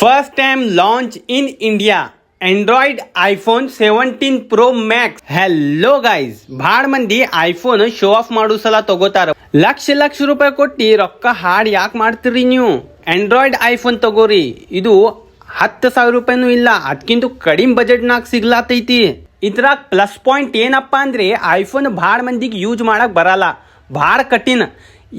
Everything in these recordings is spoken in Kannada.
First time launch in India. Android iPhone 17 Pro Max. Hello guys, ಭಾಳ ಮಂದಿ ಐಫೋನ್ ಶೋ ಆಫ್ ಮಾಡೋ ಸಲ ತಗೋತಾರ. ಲಕ್ಷ ರೂಪಾಯಿ ಕೊಟ್ಟು ರೊಕ್ಕ ಹಾಡ್ ಯಾಕೆ ಮಾಡ್ತೀರಿ ನೀವು? ಆಂಡ್ರಾಯ್ಡ್ ಐಫೋನ್ ತಗೋರಿ. ಇದು 10,000 ರೂಪಾಯಿನೂ ಇಲ್ಲ, ಅದಕ್ಕಿಂತ ಕಡಿಮೆ ಬಜೆಟ್ನಾಗ ಸಿಗ್ಲಾತೈತಿ. ಇದ್ರಾಗ ಪ್ಲಸ್ ಪಾಯಿಂಟ್ ಏನಪ್ಪ ಅಂದ್ರೆ ಐಫೋನ್ ಭಾಳ ಮಂದಿಗೆ ಯೂಸ್ ಮಾಡಕ್ ಬರಲ್ಲ, ಭಾಳ ಕಠಿಣ.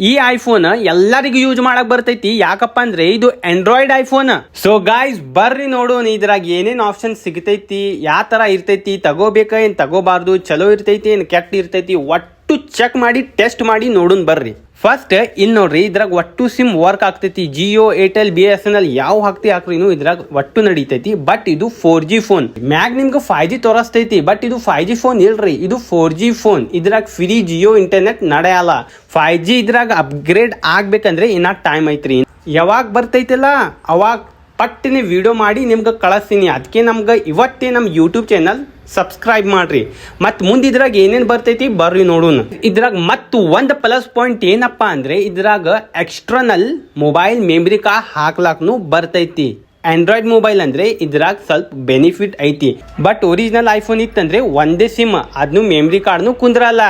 ಈ ಐಫೋನ್ ಎಲ್ಲರಿಗೂ ಯೂಸ್ ಮಾಡಕ್ ಬರ್ತೈತಿ. ಯಾಕಪ್ಪ ಅಂದ್ರೆ ಇದು ಆಂಡ್ರಾಯ್ಡ್ ಐಫೋನ್. ಸೊ ಗಾಯ್ಸ್, ಬರ್ರಿ ನೋಡೋಣ ಇದ್ರಾಗ ಏನೇನ್ ಆಪ್ಷನ್ ಸಿಗ್ತೈತಿ, ಯಾವ ತರ ಇರ್ತೈತಿ, ತಗೋಬೇಕ ಏನ್ ತಗೋಬಾರ್ದು, ಚಲೋ ಇರ್ತೈತಿ ಏನ್ ಕೆಟ್ಟ ಇರ್ತೈತಿ, ಒಟ್ಟು ಚೆಕ್ ಮಾಡಿ ಟೆಸ್ಟ್ ಮಾಡಿ ನೋಡೋಣ ಬರ್ರಿ. ಫಸ್ಟ್ ಇಲ್ಲಿ ನೋಡ್ರಿ, ಇದ್ರಾಗ ಒಟ್ಟು ಸಿಮ್ ವರ್ಕ್ ಆಗ್ತೈತಿ. ಜಿಯೋ, ಏರ್ಟೆಲ್, BSNL ಯಾವ ಹಾಕ್ರಿ ಇದ್ರಾಗ ಒಟ್ಟು ನಡೀತೈತಿ. ಬಟ್ ಇದು 4G ಫೋನ್. ಮ್ಯಾಗ್ ನಿಮ್ಗೆ 5G ತೋರಿಸ್ತೈತಿ, ಬಟ್ ಇದು 5G ಫೋನ್ ಇಲ್ರಿ, ಇದು 4G ಫೋನ್. ಇದ್ರಾಗ ಫ್ರೀ ಜಿಯೋ ಇಂಟರ್ನೆಟ್ ನಡೆಯಲ್ಲ. 5G ಇದ್ರಾಗ ಅಪ್ಗ್ರೇಡ್ ಆಗ್ಬೇಕಂದ್ರೆ ಇನ್ನ ಟೈಮ್ ಐತ್ರಿ. ಯಾವಾಗ ಬರ್ತೈತಿಲ್ಲ ಅವಾಗ ಪಟ್ಟಿನ ವಿಡಿಯೋ ಮಾಡಿ ನಿಮ್ಗೆ ಕಳಿಸ್ತೀನಿ. ಅದಕ್ಕೆ ನಮ್ಗೆ ಇವತ್ತೇ ನಮ್ಮ ಯೂಟ್ಯೂಬ್ ಚಾನಲ್ ಸಬ್ಸ್ಕ್ರೈಬ್ ಮಾಡ್ರಿ. ಮತ್ತು ಮುಂದೆ ಇದ್ರಾಗ ಏನೇನು ಬರ್ತೈತಿ ಬರ್ರಿ ನೋಡೋಣ. ಇದ್ರಾಗ ಮತ್ತು ಒಂದು ಪ್ಲಸ್ ಪಾಯಿಂಟ್ ಏನಪ್ಪ ಅಂದ್ರೆ ಇದ್ರಾಗ ಎಕ್ಸ್ಟರ್ನಲ್ ಮೊಬೈಲ್ ಮೆಮರಿ ಕಾರ್ಡ್ ಹಾಕ್ಲಾಕ್ನು ಬರ್ತೈತಿ. ಆಂಡ್ರಾಯ್ಡ್ ಮೊಬೈಲ್ ಅಂದ್ರೆ ಇದ್ರಾಗ ಸ್ವಲ್ಪ ಬೆನಿಫಿಟ್ ಐತಿ. ಬಟ್ ಒರಿಜಿನಲ್ ಐಫೋನ್ ಇತ್ತಂದ್ರೆ ಒಂದೇ ಸಿಮ್, ಅದನ್ನು ಮೆಮರಿ ಕಾರ್ಡ್ನು ಕುಂದ್ರಲ್ಲ.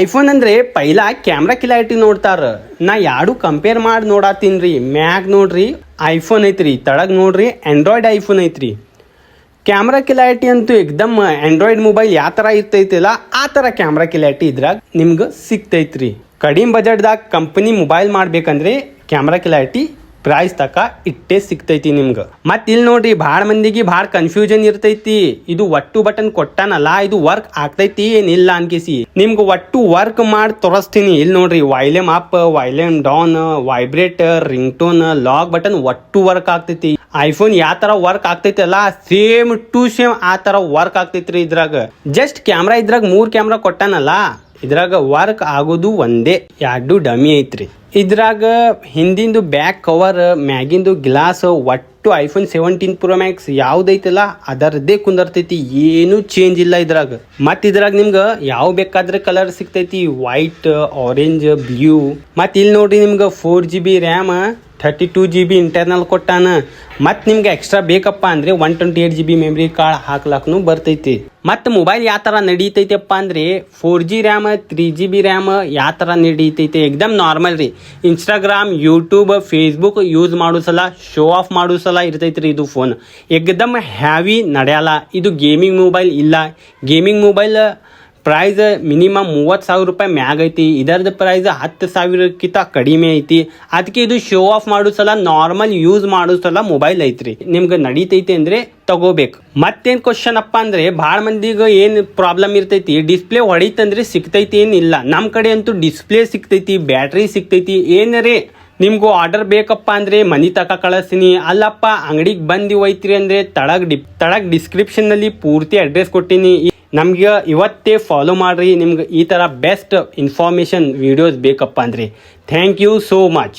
ಐಫೋನ್ ಅಂದ್ರೆ ಪೈಲಾ ಕ್ಯಾಮ್ರಾ ಕ್ಲಾರಿಟಿ ನೋಡ್ತಾರ. ನಾ ಯಾರು ಕಂಪೇರ್ ಮಾಡಿ ನೋಡತ್ತೀನ್ರಿ. ಮ್ಯಾಗ್ ನೋಡ್ರಿ ಐಫೋನ್ ಐತ್ರಿ, ತಳಗ್ ನೋಡ್ರಿ ಆಂಡ್ರಾಯ್ಡ್ ಐಫೋನ್ ಐತ್ರಿ. ಕ್ಯಾಮ್ರಾ ಕ್ಲಾರಿಟಿ ಅಂತೂ ಎಕ್ದಮ್ ಆಂಡ್ರಾಯ್ಡ್ ಮೊಬೈಲ್ ಯಾವ ಥರ ಇರ್ತೈತಿಲ್ಲ ಆ ಥರ ಕ್ಯಾಮ್ರಾ ಕ್ಲಾರಿಟಿ ಇದ್ರಾಗ ನಿಮ್ಗೆ ಸಿಗ್ತೈತ್ರಿ. ಕಡಿಮೆ ಬಜೆಟ್ದಾಗ ಕಂಪನಿ ಮೊಬೈಲ್ ಮಾಡ್ಬೇಕಂದ್ರೆ ಕ್ಯಾಮ್ರಾ ಕ್ಲಾರಿಟಿ ಪ್ರೈಸ್ ತಕ ಇಟ್ಟೇ ಸಿಗ್ತೈತಿ ನಿಮ್ಗೆ. ಮತ್ತೆ ಇಲ್ಲಿ ನೋಡ್ರಿ, ಭಾಳ ಮಂದಿಗೆ ಭಾಳ ಕನ್ಫ್ಯೂಷನ್ ಇರ್ತೈತಿ. ಇದು ಒಟ್ಟು ಬಟನ್ ಕೊಟ್ಟಾನಲ್ಲ, ಇದು ವರ್ಕ್ ಆಗ್ತೈತಿ ಏನಿಲ್ಲ ಅನ್ಕಿಸಿ ನಿಮ್ಗೆ ಒಟ್ಟು ವರ್ಕ್ ಮಾಡಿ ತೋರಿಸ್ತೀನಿ. ಇಲ್ಲಿ ನೋಡ್ರಿ, volume up, volume down, vibrator, ringtone, lock button ಒಟ್ಟು ವರ್ಕ್ ಆಗ್ತೈತಿ. ಐಫೋನ್ ಯಾವ ತರ ವರ್ಕ್ ಆಗ್ತೈತಿ ಅಲ್ಲ ಸೇಮ್ ಟು ಸೇಮ್ ಆ ತರ ವರ್ಕ್ ಆಗ್ತೈತ್ರಿ. ಇದ್ರಾಗ ಜಸ್ಟ್ ಕ್ಯಾಮ್ರಾ ಇದ್ರಾಗ 3 ಕ್ಯಾಮ್ರಾ ಕೊಟ್ಟಾನಲ್ಲ, ಇದ್ರಾಗ ವರ್ಕ್ ಆಗೋದು ಒಂದೇ, 2 ಡಮಿ ಐತ್ರಿ. ಇದ್ರಾಗ ಹಿಂದಿಂದು ಬ್ಯಾಕ್ ಕವರ್, ಮ್ಯಾಗಿಂದು ಗ್ಲಾಸ್, ಒಟ್ಟು ಐಫೋನ್ 17 Pro Max ಯಾವ್ದೈತಲ್ಲ ಅದರದ್ದೇ ಕುಂದರ್ತೈತಿ, ಏನು ಚೇಂಜ್ ಇಲ್ಲ ಇದ್ರಾಗ. ಮತ್ ಇದ್ರಾಗ ನಿಮ್ಗೆ ಯಾವ ಬೇಕಾದ್ರೆ ಕಲರ್ ಸಿಗ್ತೈತಿ, ವೈಟ್, ಆರೆಂಜ್, ಬ್ಲೂ. ಮತ್ ಇಲ್ಲಿ ನೋಡ್ರಿ, ನಿಮ್ಗೆ 4GB ರ್ಯಾಮ್, 32GB ಇಂಟರ್ನಲ್ ಕೊಟ್ಟಾನ. ಮತ್ತು ನಿಮ್ಗೆ ಎಕ್ಸ್ಟ್ರಾ ಬೇಕಪ್ಪ ಅಂದರೆ 128GB ಮೆಮ್ರಿ ಕಾರ್ಡ್ ಹಾಕ್ಲಾಕ್ನು ಬರ್ತೈತಿ. ಮತ್ತು ಮೊಬೈಲ್ ಯಾವ ಥರ ನಡೀತೈತಪ್ಪ ಅಂದರೆ 4G ರ್ಯಾಮ್, 3GB ರ್ಯಾಮ್ ಯಾವ ಥರ ನಡೀತೈತೆ ಎಕ್ದಮ್ ನಾರ್ಮಲ್ ರೀ. ಇನ್ಸ್ಟಾಗ್ರಾಮ್, ಯೂಟ್ಯೂಬ್, ಫೇಸ್ಬುಕ್ ಯೂಸ್ ಮಾಡೋ ಸಲ, ಶೋ ಆಫ್ ಮಾಡೋ ಸಲ ಇರ್ತೈತೆ ರೀ ಇದು ಫೋನ್. ಎಕ್ದಮ್ ಹ್ಯಾವಿ ನಡೆಯಲ್ಲ. ಇದು ಗೇಮಿಂಗ್ ಮೊಬೈಲ್ ಇಲ್ಲ. ಗೇಮಿಂಗ್ ಮೊಬೈಲ್ ಪ್ರೈಸ್ ಮಿನಿಮಮ್ 30,000 ರೂಪಾಯಿ ಮ್ಯಾಗ್ ಐತಿ. ಇದರದ್ದು ಪ್ರೈಸ್ 10,000ಕ್ಕಿಂತ ಕಡಿಮೆ ಐತಿ. ಅದಕ್ಕೆ ಇದು ಶೋ ಆಫ್ ಮಾಡೋ ಸಲ, ನಾರ್ಮಲ್ ಯೂಸ್ ಮಾಡೋ ಸಲ ಮೊಬೈಲ್ ಐತ್ರಿ. ನಿಮ್ಗೆ ನಡೀತೈತಿ ಅಂದ್ರೆ ತಗೋಬೇಕು. ಮತ್ತೇನು ಕ್ವಶನ್ ಅಪ್ಪ ಅಂದ್ರೆ ಭಾಳ ಮಂದಿಗೆ ಏನು ಪ್ರಾಬ್ಲಮ್ ಇರ್ತೈತಿ, ಡಿಸ್ಪ್ಲೇ ಹೊಡಿತಂದ್ರೆ ಸಿಗ್ತೈತಿ ಏನಿಲ್ಲ. ನಮ್ಮ ಕಡೆ ಅಂತೂ ಡಿಸ್ಪ್ಲೇ ಸಿಗ್ತೈತಿ, ಬ್ಯಾಟ್ರಿ ಸಿಗ್ತೈತಿ. ಏನರೇ ನಿಮ್ಗೂ ಆರ್ಡರ್ ಬೇಕಪ್ಪ ಅಂದ್ರೆ ಮನಿ ತಕ ಕಳಿಸ್ತೀನಿ. ಅಲ್ಲಪ್ಪ ಅಂಗಡಿಗೆ ಬಂದು ಒಯ್ತ್ರಿ ಅಂದ್ರೆ ತಳಗ್ ಡಿಸ್ಕ್ರಿಪ್ಷನ್ ನಲ್ಲಿ ಪೂರ್ತಿ ಅಡ್ರೆಸ್ ಕೊಟ್ಟಿನಿ. ನಮ್ಗೆ ಇವತ್ತೇ ಫಾಲೋ ಮಾಡ್ರಿ. ನಿಮ್ಗೆ ಈ ಥರ ಬೆಸ್ಟ್ ಇನ್ಫಾರ್ಮೇಷನ್ ವಿಡಿಯೋಸ್ ಬೇಕಪ್ಪ ಅಂದ್ರೆ. Thank you so much.